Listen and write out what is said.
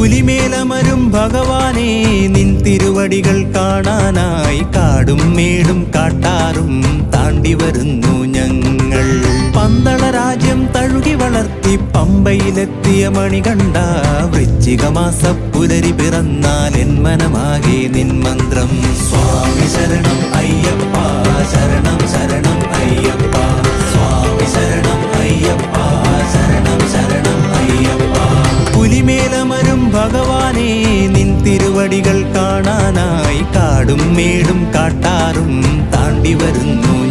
പുലിമേലമരും ഭഗവാനെ നിൻ തിരുവടികൾ കാണാനായി കാടും മേടും കാട്ടാറും താണ്ടി വരുന്നു ഞങ്ങൾ. പന്തള രാജ്യം തഴുകി വളർത്തി പമ്പയിലെത്തിയ മണികണ്ഠ, വൃശ്ചികമാസ പുലരി പിറന്നാൽ എൻ മനമാകെ നിൻ മന്ത്രം. സ്വാമി ശരണം അയ്യപ്പ, ശരണം ശരണം അയ്യപ്പ, സ്വാമി ശരണം അയ്യപ്പ, ശരണം ശരണം അയ്യപ്പ. പുലിമേലമരും ഭഗവാനെ നിൻ തിരുവടികൾ കാണാനായി കാടും മേടും കാട്ടാറും താണ്ടി വരുന്നു